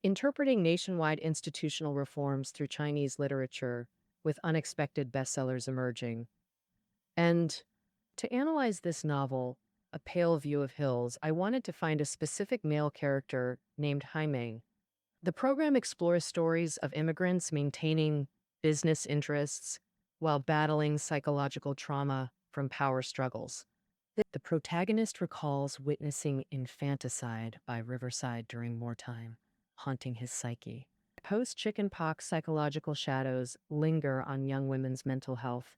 interpreting nationwide institutional reforms through Chinese literature, with unexpected bestsellers emerging. And to analyze this novel, A Pale View of Hills, I wanted to find a specific male character named Haimeng. The program explores stories of immigrants maintaining business interests while battling psychological trauma from power struggles. The protagonist recalls witnessing infanticide by Riverside during wartime, haunting his psyche. Post-chickenpox psychological shadows linger on young women's mental health.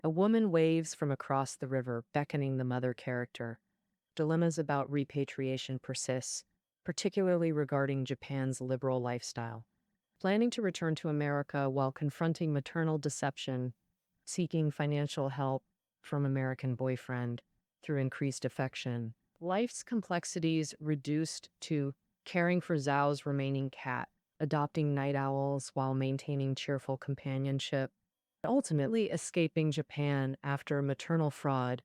A woman waves from across the river, beckoning the mother character. Dilemmas about repatriation persist, particularly regarding Japan's liberal lifestyle. Planning to return to America while confronting maternal deception, seeking financial help from American boyfriend through increased affection. Life's complexities reduced to caring for Zhao's remaining cat, adopting night owls while maintaining cheerful companionship, ultimately escaping Japan after maternal fraud,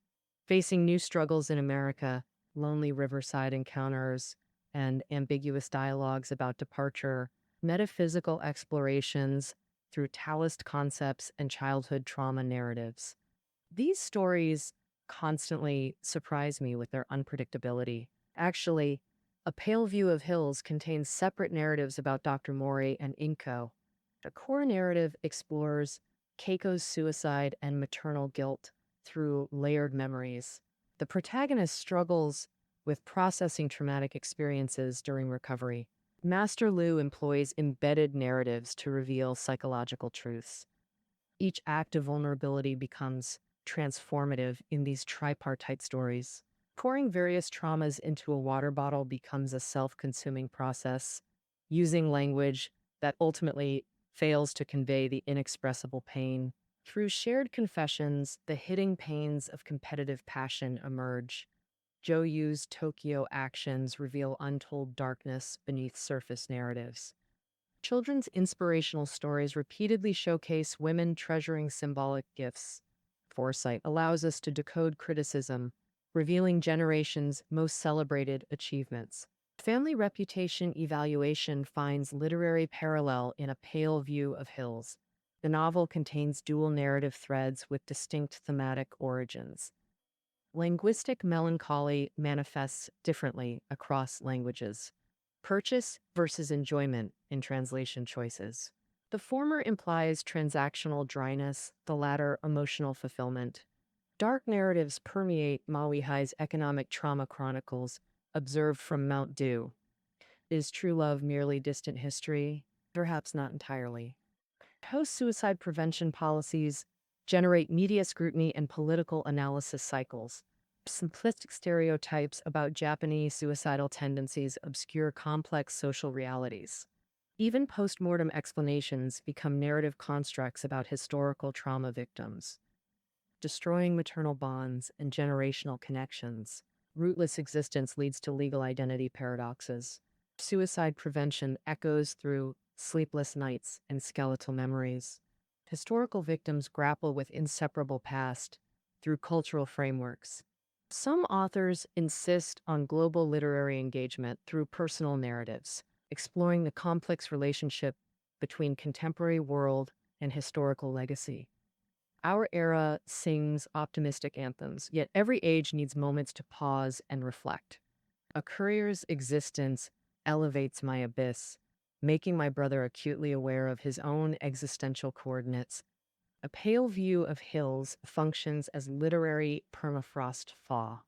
facing new struggles in America, lonely riverside encounters, and ambiguous dialogues about departure, metaphysical explorations through Taoist concepts and childhood trauma narratives. These stories constantly surprise me with their unpredictability. Actually, A Pale View of Hills contains separate narratives about Dr. Mori and Inko. The core narrative explores Keiko's suicide and maternal guilt through layered memories. The protagonist struggles with processing traumatic experiences during recovery. Master Lu employs embedded narratives to reveal psychological truths. Each act of vulnerability becomes transformative in these tripartite stories. Pouring various traumas into a water bottle becomes a self-consuming process, using language that ultimately fails to convey the inexpressible pain. Through shared confessions, the hidden pains of competitive passion emerge. Zhou Yu's Tokyo actions reveal untold darkness beneath surface narratives. Children's inspirational stories repeatedly showcase women treasuring symbolic gifts. Foresight allows us to decode criticism, revealing generations' most celebrated achievements. Family reputation evaluation finds literary parallel in A Pale View of Hills. The novel contains dual narrative threads with distinct thematic origins. Linguistic melancholy manifests differently across languages. Purchase versus enjoyment in translation choices. The former implies transactional dryness, the latter emotional fulfillment. Dark narratives permeate Maui High's economic trauma chronicles, observed from Mount Dew. Is true love merely distant history? Perhaps not entirely. Post-suicide prevention policies generate media scrutiny and political analysis cycles. Simplistic stereotypes about Japanese suicidal tendencies obscure complex social realities. Even post-mortem explanations become narrative constructs about historical trauma victims, destroying maternal bonds and generational connections. Rootless existence leads to legal identity paradoxes. Suicide prevention echoes through sleepless nights and skeletal memories. Historical victims grapple with inseparable past through cultural frameworks. Some authors insist on global literary engagement through personal narratives, exploring the complex relationship between contemporary world and historical legacy. Our era sings optimistic anthems, yet every age needs moments to pause and reflect. A courier's existence elevates my abyss, making my brother acutely aware of his own existential coordinates. A Pale View of Hills functions as literary permafrost thaw,